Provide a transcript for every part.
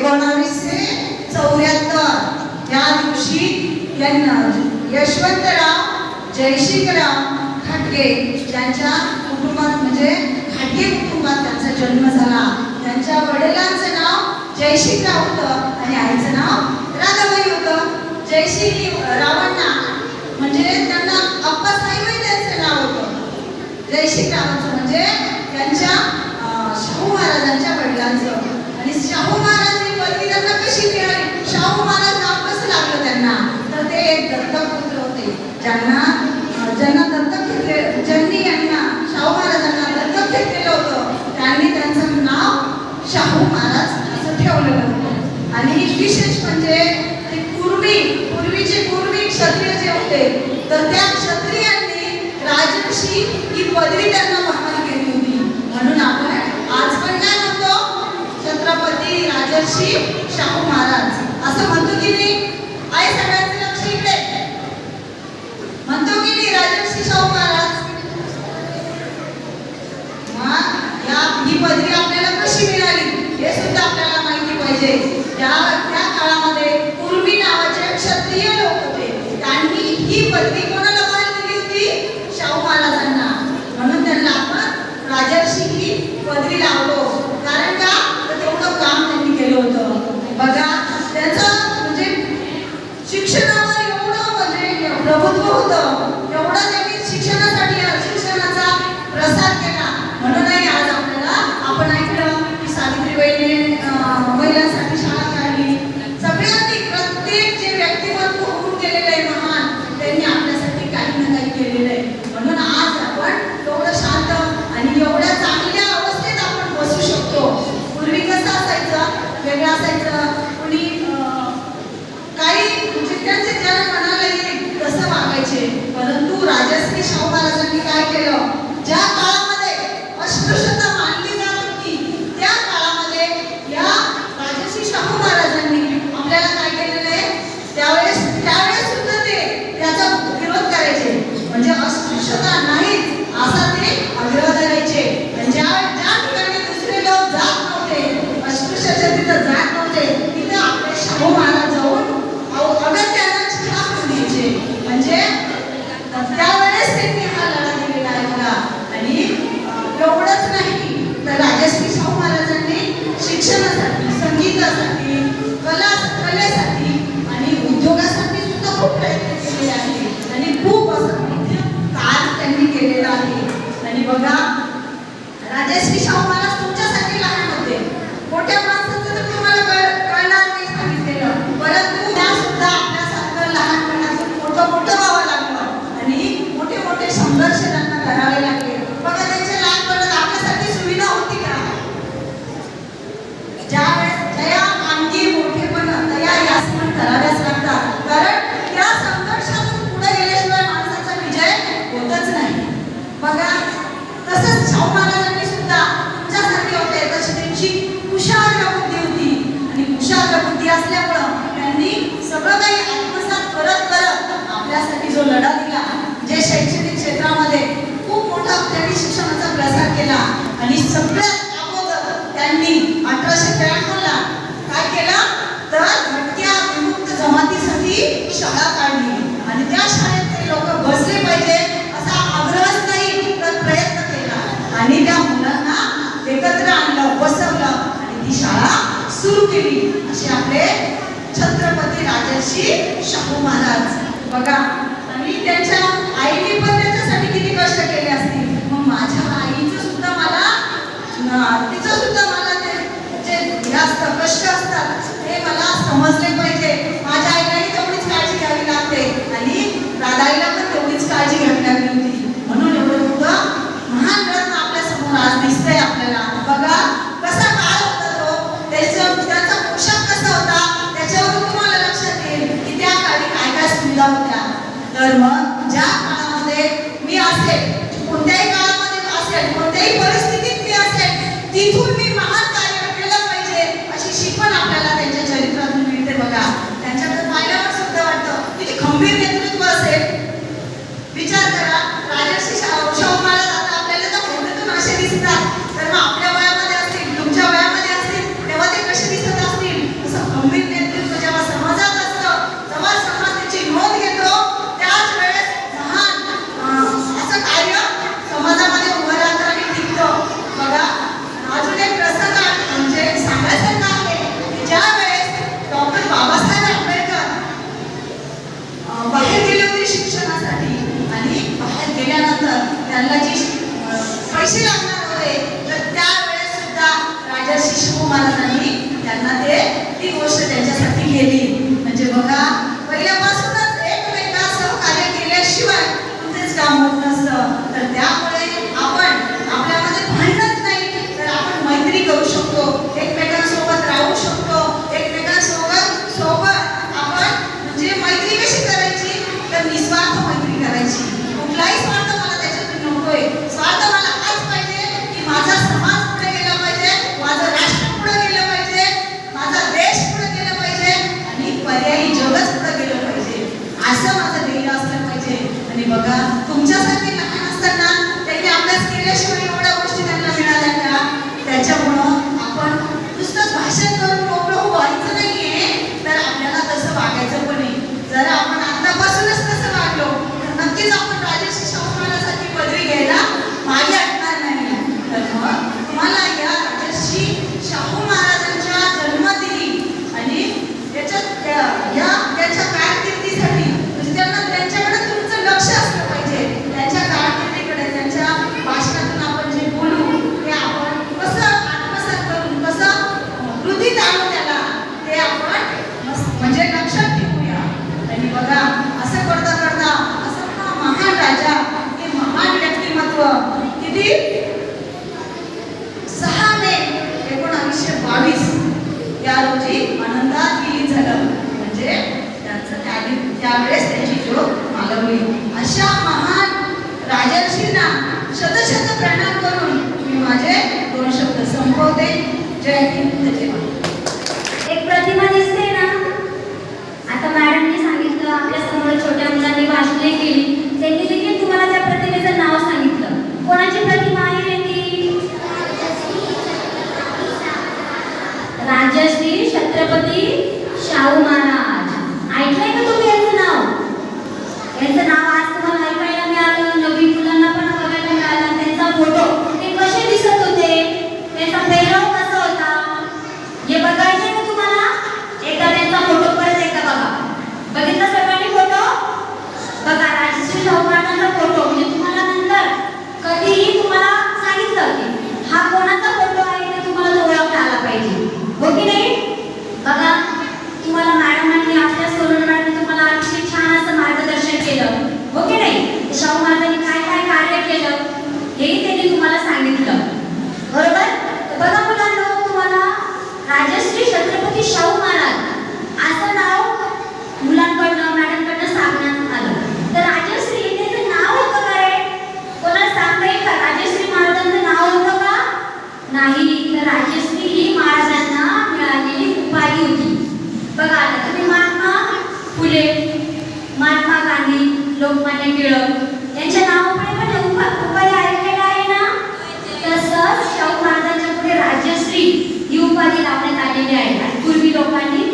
1974 या दिवशी यांना यशवंतराव जयशिंगराव घाटगे यांच्या कुटुंबात म्हणजे घाटगे कुटुंबात त्यांचा जन्म झाला। त्यांच्या वडिलांचं नाव जयशिंगराव होतं आणि आईचं नाव राधाबाई होतं। जयशिंगरावांना म्हणजे त्यांना अप्पासाहेब त्यांचं नाव होतं। जयशिंगरावांचं म्हणजे त्यांच्या शाहू महाराजांच्या वडिलांचं। आणि शाहू महाराज ही पदवी त्यांना कशी मिळाली, शाहू महाराज नाव कसं लागलं त्यांना, तर ते एक दत्तक पुत्र होते ज्यांना दत्तक घेतले, ज्यांनी यांना शाहू महाराजांना दत्तक घेतलेलं होतं त्यांनी त्यांचं नाव शाहू महाराज असं ठेवलेलं होतं। आणि विशेष म्हणजे ते पूर्वीचे क्षत्रिय जे होते तर त्या क्षत्रियांनी राजर्षी ही पदवी त्यांना बहाल केली होती। म्हणून आपण आज पण काय म्हणतो, छत्रपती राजर्षी शाहू महाराज असं म्हणतो की नाही? आहे सगळ्यांचं लक्ष इकडे, म्हणतो की नाही राजर्षी शाहू महाराज? मग ही पदवी आपल्याला कशी मिळाली हे सुद्धा आपल्याला माहिती पाहिजे। त्या काळामध्ये पूर्वी नावाचे क्षत्रिय लोक होते, त्यांनी ही पदवी कोणाला बहाल केली होती? शाहू महाराजांना। म्हणून त्यांना आपण राजर्षी ही पदवी लावतो। कारण का, तर तेवढं काम त्यांनी केलं होतं। बघा त्यांचं म्हणजे शिक्षणावर एवढं म्हणजे प्रभुत्व होतं, एवढं त्यांनी शिक्षणाचा प्रसार केला। म्हणूनही आज आपल्याला आपण ऐकलं की सावित्रीबाईंनी महिलांसाठी शाळा काढली। सगळ्यांनी प्रत्येक जे व्यक्तिमत्व होऊन गेलेलं आहे महान, त्यांनी आपल्यासाठी काही ना काही केलेलं आहे। म्हणून आज आपण एवढं शांत आणि एवढ्या चांगल्या अवस्थेत आपण बसू शकतो। पूर्वी कसं असायचं, वेगळं असायचं, कुणी काही म्हणजे त्यांचे ज्या मनाला येईल तसं वागायचे। परंतु राजर्षी शाहू महाराजांनी काय केलं, ज्या काळामध्ये अस्पृश्यता मानली जात होती त्या काळामध्ये या राजर्षी शाहू महाराजांनी आपल्याला काय केलेलं आहे, त्यावेळेस सुद्धा ते त्याचा विरोध करायचे। म्हणजे अस्पृश्यता नाही असा ते आग्रह धरायचे। ज्या ठिकाणी दुसरे लोक जात नव्हते, अस्पृश्याच्या तिथं जात नव्हते, तिथं आपले शाहू महाराज जाऊन अगत्यानं चहा पिऊन यायचे। म्हणजे त्यावेळेस त्यांनी हा लढा दिलेला आहे बघा। आणि एवढंच नाही तर राजर्षी शाहू महाराजांनी शिक्षणासाठी, संगीतासाठी, कलेसाठी आणि उद्योगासाठी सुद्धा खूप प्रयत्न केलेले आहेत आणि खूप असं कार्य त्यांनी केलेलं आहे। आणि बघा राजर्षी शाहू महाराज तुमच्यासाठी लहान होते, मोठ्या माणसाचं तर तुम्हाला कळणार नाही सांगितलेलं, परंतु त्या सुद्धा आपल्यासारखं लहानपणातून मोठं व्हावं लागलं आणि मोठे संघर्ष त्यांना करावे लागले। बघा त्यांच्या लहानपणात आपल्यासाठी सुविधा होती का? ज्यावेळेस दया, अंगी मोठेपण, दया यास पण कराव्याच लागतात, कारण त्या संघर्षातून पुढे गेल्याशिवाय माणसाचा विजय होतच नाही। बघा तसंच शाहू महाराजांनी सुद्धा तुमच्यासाठी होते, तशी त्यांची कुशाग्र बुद्धी होती आणि कुशाग्र बुद्धी असल्यामुळं त्यांनी सगळं काही आत्मसात करत आपल्यासाठी जो लढा दिला, जे शैक्षणिक क्षेत्रामध्ये खूप मोठा त्यांनी शिक्षणाचा प्रसार केला। आणि सगळ्यात अगोदर त्यांनी 1893 ला काय केलं, तर भटक्या विमुक्त जमातीसाठी शाळा काढली आणि त्या शाळेत ते लोक बसले पाहिजे असा आग्रहच नाही तर प्रयत्न केला आणि त्या मुलांना एकत्र आणलं, बसवलं आणि ती शाळा सुरू केली। असे आपले छत्रपती राजर्षी शाहू महाराज बघा। आणि त्यांच्या आईने पण त्याच्यासाठी किती कष्ट केले असतील। मग माझ्या आईचं सुद्धा मला ते जे जास्त कष्ट असतात ते मला समजले पाहिजे। माझ्या आईलाही तेवढीच काळजी घ्यावी लागते आणि राधाईला पण तेवढीच काळजी घ्यावी लागली होती। म्हणून एवढं मोठं महान रत्न आपल्या समोर आज दिसतंय आपल्याला। बघा कसा काळ होता तो, त्यांचा पोशाख कसा होता त्याच्यावरून तुम्हाला लक्षात येईल की त्या काळी काय सुविधा होत्या। तर मग ज्या काळामध्ये मी असेल, कोणत्याही काळामध्ये असेल, कोणत्याही परिस्थितीत मी असेल, तिथून मी महान कार्य केलं पाहिजे अशी शिकवण आपल्याला त्यांच्या चरित्रातून मिळते बघा। त्यांच्याकडे पाहिल्यावर सुद्धा वाटतं किती खंबीर नेतृत्व असेल। विचार करा, राजर्षी शाहू महाराज आता आपल्याला तर फोटोतून असे दिसतात, तर मग आपल्या वयामध्ये असतील, तुमच्या वयामध्ये असतील, तेव्हा ते कसे दिसत असतील एकदम निस्वार्थ मैत्री करायची. कुठलाही स्वार्थ मला त्याच्यातून नकोय. स्वार्थ मला हाच पाहिजे की माझा समाज पुढे गेला पाहिजे, माझं राष्ट्र पुढे गेलं पाहिजे, माझा देश पुढे गेला पाहिजे आणि पर्यायी जगच पुढे गेलं पाहिजे. असं माझं ध्येय असलं पाहिजे. आणि बघा, तुमच्यासारखे लहान असताना त्यांनी अभ्यास केल्याशिवाय एवढ्या गोष्टी त्यांना मिळाल्या का? त्याच्यामुळं आपण नुसतंच भाषण करून मोकळं व्हायचं नाहीये, तर आपल्याला तसं वागायचं पण नाही. जर आपण आतापासूनच तसं वागलो तर नक्कीच आपण राजर्षी शाहू महाराजांची पदवी घ्यायला मागे हटणार नाही. तर मग तुम्हाला या राजर्षी शाहू महाराजांच्या जन्मदिनी आणि त्याच्या कारकिर्दीसाठी म्हणजे त्यांच्याकडे तुमचं लक्ष असलं पाहिजे. त्यांच्या कारकिर्दीकडे, त्यांच्या भाषणातून आपण जे बोलू ते आपण कसं आत्मसात करून, कसं कृतीत आणू त्याला, ते आपण म्हणजे लक्षात ठेवूया. आणि बघा, असं करता करता असं हा महान राजा, हे महान व्यक्तिमत्व किती 6 मे 1922 या रोजी आनंदात विलीन झालं. म्हणजे त्यावेळेस त्यांची ज्योत मालवली. अशा महान राजर्षींना शतशत प्रणाम करून मी माझे 2 शब्द संपवते. जय हिंद, जय भारत. एक प्रतिमा दिसते ना, आता मॅडमनी सांगितलं, आपल्या समोर छोट्या मुलांनी भाषणे केली, त्यांनी देखील तुम्हाला त्या प्रतिमेचं नाव सांगितलं. कोणाची प्रतिमा आहे रे ती? राजश्री छत्रपती शाहू महाराज. ऐकलंय का तुम्ही यांचं नाव? यांचं नाव आज तुम्हाला ऐकायला मिळालं, नवीन मुलांना पण बघायला मिळालं. त्यांचा फोटो, ते कसे दिसत होते, त्यांचा पेहराव कसा होता, हे बघायचंय का तुम्हाला? एकदा त्यांचा फोटो परत एकदा बघा. बघितला सर्वांनी फोटो? बघा, राजश्री शाहू महाराजांचा फोटो. म्हणजे तुम्हाला नंतर कधीही तुम्हाला सांगितलं की हा कोणाचा फोटो आहे ते तुम्हाला तो ओळखता आला पाहिजे, हो की नाही? बघा, तुम्हाला मॅडमांनी, आपल्या सोनल मॅडमने तुम्हाला अतिशय छान असं मार्गदर्शन केलं, हो की नाही? शाहू महाराजांनी काय काय कार्य केलं हेही त्यांनी तुम्हाला सांगितलं, बरोबर? तर बघा मुलांनो, तुम्हाला राजश्री छत्रपती शाहू महाराज असं नाव मुलांकडनं, मॅडमकडनं सांगण्यात आलं. तर राजश्री त्याचं नाव होतं का रे? कोणाला सांगता येईल का राजश्री महाराजांचं नाव होतं का? नाही. तर राजश्री ही महाराजांना मिळालेली उपाधी होती. बघा, आता तुम्ही महात्मा फुले, महात्मा गांधी, लोकमान्य टिळक यांच्या नावापुढे पण उपाधी ऐकलेला आहे ना? तसंच शाहू महाराजांच्या पुढे राजश्री ही उपाधी लावण्यात आलेली आहे. आणि पूर्वी लोकांनी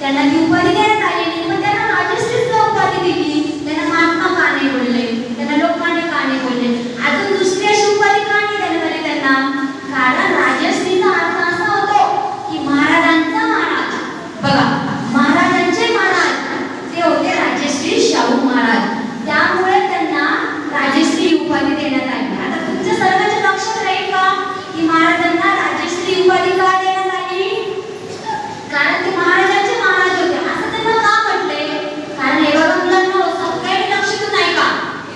त्यांना ती उपाधी देण्यात आलेली, पण त्यांना राजश्रीच उपाधी दिली. त्यांना महात्मा का नाही बोलले, त्यांना लोकमान्य का नाही बोलले, अजून दुसरी अशी उपाधी का नाही देण्यात आली त्यांना? कारण राजश्रीचा अर्थ असा होतो की महाराजांचा महाराज. बघा, महाराजांचे महाराज ते होते राजश्री शाहू महाराज. त्यामुळे त्यांना राजश्री उपाधी देण्यात आली. आता तुमच्या सर्वांच्या लक्षात राहील का की महाराजांना राजश्री उपाधी का देण्यात आली? कारण ते महाराजांचे महाराज होते असं त्यांना का म्हटले? कारण हे बघा मुलांना, सगळ्यांनी लक्ष देऊन ऐका,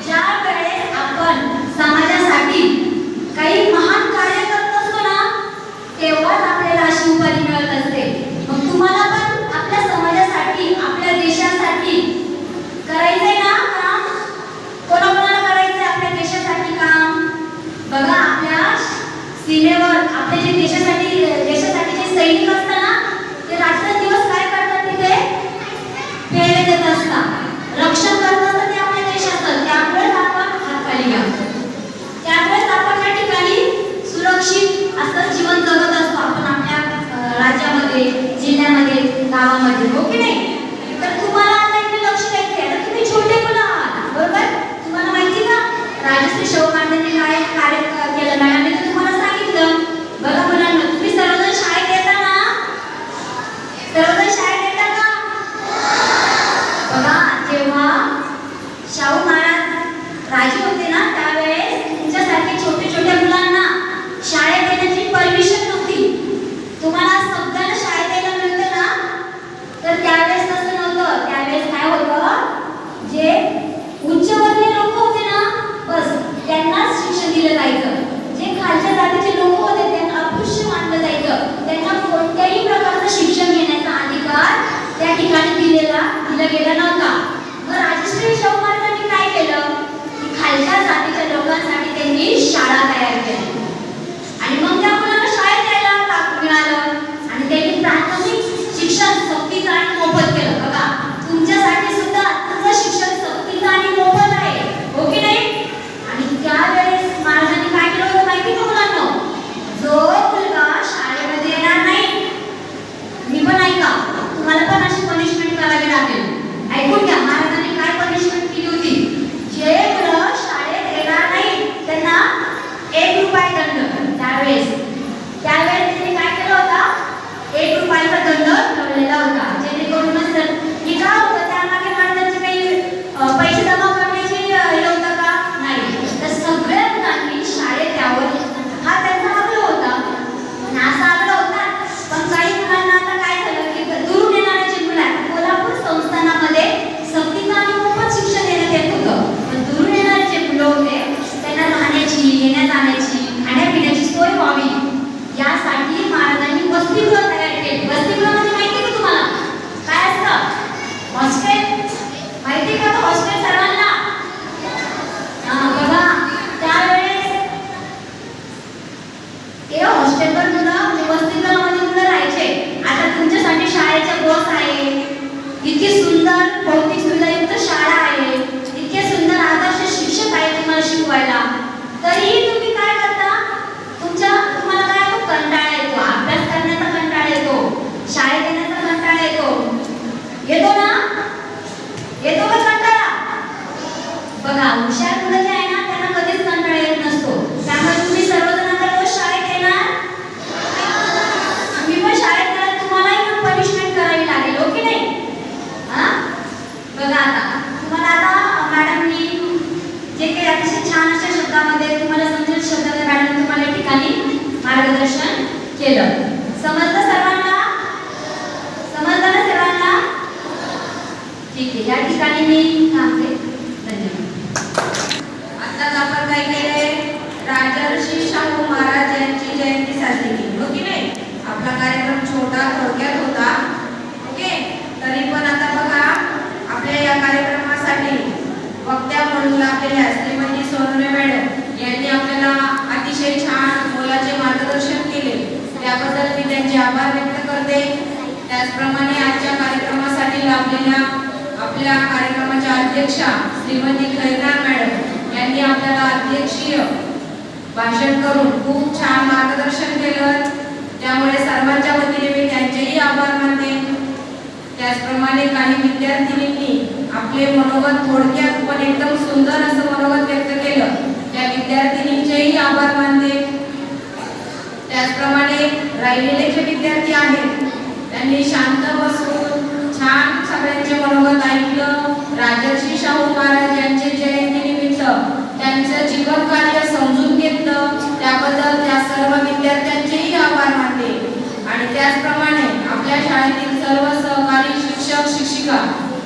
ज्या वेळेस आपण समाजासाठी काही महान कार्य करत असतो ना, तेव्हाच आपल्याला अशी उपाधी मिळत असते. मग तुम्हाला पण आपल्या समाजासाठी, आपल्या देशासाठी करायचंय ना काम? कोणाकोणाला करायचंय आपल्या देशासाठी काम? बघा, आपल्या सीमेवर आपले जे देशासाठी जे सैनिक असतात ना, ते रात्रंदिवस काय करतात? तिथे पेरे देत असतात, रक्षण करत असतात ते आपल्या देशाचं. त्यामुळेच आपण हातखाली घ्यावं, त्यामुळेच आपण या ठिकाणी सुरक्षित असं जीवन जगत असतो आपण आपल्या राज्यामध्ये, जिल्ह्यामध्ये, गावामध्ये, हो की नाही? तर तुम्हाला आता इथे लक्ष द्यायचं आहे. आता तुम्ही छोटे मुलं आहात, बरोबर? तुम्हाला माहिती का राजश्री शाहू महाराजांनी काय कार्य केलं? मॅडमने तर तुम्हाला सांगितलं. बघा मुलांना, तुम्ही सर्वजण शाळेत येता ना? सर्वजण शाळेत येता का? बघा, जेव्हा शाहू महाराज राजे होते ना, त्यावेळेस तुमच्यासारखे छोटे छोट्या मुलांना शाळेत येण्याची परमिशन नव्हती. तुम्हाला सगळ्यांना शाळेत यायला मिळतं ना, तर त्यावेळेस तसं नव्हतं. त्यावेळेस काय होतं, जे उच्चवर्णीय लोक होते ना, बस त्यांनाच शिक्षण दिलं जायचं. जे खालच्या जातीचे लोक होते त्यांना अपृश्य मानलं जायचं. त्यांना कोणत्याही प्रकारचं शिक्षण घेण्याचा अधिकार त्या ठिकाणी दिला गेला नव्हता. मग राजश्री शाहू महाराजांनी काय केलं की खालच्या जातीच्या लोकांसाठी त्यांनी शाळा तयार केल्या आणि मग त्या मुलांना शाळेत यायला मिळालं आणि त्यांनी प्राथमिक शिक्षण सक्तीचं आणि मोफत केलं. बघा तुमच्यासाठी सुद्धा तुमचं शिक्षण सक्तीचं आणि मोफत आहे, हो की नाही? आणि त्यावेळेस महाराजांनी काय केलं होतं माहिती का मुलांना? जो मुलगा शाळेमध्ये येणार नाही, मी पण ऐका, तुम्हाला पण अशी पनिशमेंट करावी लागेल. ऐकून घ्या महाराजांनी काय पनिशमेंट केली होती. जे मुलं शाळेत येणार नाही त्यांना 1 रुपया दंड. त्यावेळेस त्यांनी काय केलं होता, 1 रुपयाचा दंड ठरवलेला होता. जेणेकरून हे का होतं, त्यामागे महाराजांचे काही पैसे जमा करण्याचे हे होतं का? नाही. तर सगळ्या मुलांनी शाळेत यावं हा त्यांचा आग्रह होता आणि असा आग्रह होता. पण काही मुलांना आता काय झालं की दुरून येणारे जे मुलं आहेत, कोल्हापूर संस्थानामध्ये सक्तीचं आणि मोफत शिक्षण देण्यात येत होतं. पण दुरून येणारे जे मुलं होते त्यांना राहण्याची, येण्या जाण्याची, खाण्यापिण्याची सोय व्हावी यासाठी महाराजांनी वसतिगृह तयार केले. वसतिगृह म्हणजे माहिती का तुम्हाला काय असतं? हॉस्टेल. माहिती का हॉस्टेल सर्वांना? बघा त्यावेळेस ते हॉस्टेलवर मुलं वसतिगृहामध्ये मुलं राहायचे. आता तुमच्यासाठी शाळेच्या बस आहे, इतकी सुंदर भौतिक सुविधायुक्त शाळा आहे, इतके सुंदर आदर्श शिक्षक आहे तुम्हाला शिकवायला, तरीही तुम्ही काय करता? तुम्हाला काय होतो? कंटाळा येतो, अभ्यास करण्याचा कंटाळा येतो, शाळेत येण्याचा कंटाळा येतो ना? येतो का कंटाळा? बघा हुशार मुलं जे आहे ना त्यांना कधीच कंटाळा येत नसतो. त्यामुळे तुम्ही सर्वजण आता रोज शाळेत येणार, मी पण शाळेत येणार, तुम्हालाही पण पनिशमेंट करावी लागेल, हो की नाही? बघा आता तुम्हाला आता मॅडमनी जे काही अतिशय छान अशा शब्दामध्ये तुम्हाला समजेल शब्दामध्ये मॅडम तुम्हाला ठिकाणी मार्गदर्शन केलं. समजलं सर्वांना? समजलं ना सर्वांना? ठीक आहे, या ठिकाणी मी थांबते. धन्यवाद. आताच आपण काय केले? राजर्षी शाहू महाराज यांची जयंती साजरी केली, हो की नाही? आपला कार्यक्रम छोटा थोडक्यात होता, ओके. तरी पण आता बघा आपल्या या कार्यक्रमासाठी वक्त्या म्हणून आपल्या श्रीमती सोनवणे मॅडम यांनी आपल्याला अतिशय छान मोलाचे मार्गदर्शन केले. त्याबद्दल मी त्यांचे आभार व्यक्त करते. त्याचप्रमाणे आजच्या कार्यक्रमासाठी लाभलेल्या आपल्या कार्यक्रमाच्या अध्यक्षा श्रीमती खैरनार मॅडम यांनी आपल्याला अध्यक्षीय भाषण करून खूप छान मार्गदर्शन केलं. त्यामुळे सर्वांच्या वतीने मी त्यांचेही आभार मानते. त्याचप्रमाणे काही विद्यार्थिनींनी आपले मनोगत थोडक्यात पण एकदम सुंदर असं मनोगत व्यक्त केलं. त्या विद्यार्थिनींचेही आभार मानते. त्याचप्रमाणे राहिलेले जे विद्यार्थी आहेत त्यांनी शांत बसून छान सगळ्यांचे मनोगत ऐकलं. राजर्षी शाहू महाराज यांचे जयंतीनिमित्त त्यांचं जीवन कार्य समजून घेतलं. त्याबद्दल त्या सर्व विद्यार्थ्यांचेही आभार मानते. आणि त्याचप्रमाणे आपल्या शाळेतील सर्व सहकारी शिक्षक शिक्षिका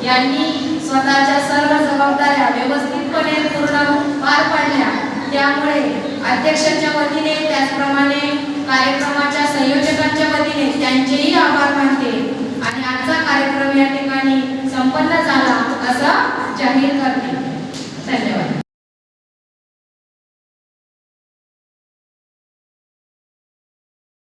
यांनी स्वतःच्या सर्व जबाबदाऱ्या व्यवस्थितपणे पूर्ण पार पाडल्या. त्यामुळे अध्यक्षांच्या वतीने त्याचप्रमाणे कार्यक्रमाच्या संयोजकांच्या वतीने त्यांचेही आभार मानते. आणि आजचा कार्यक्रम या ठिकाणी संपन्न झाला असं जाहीर करते.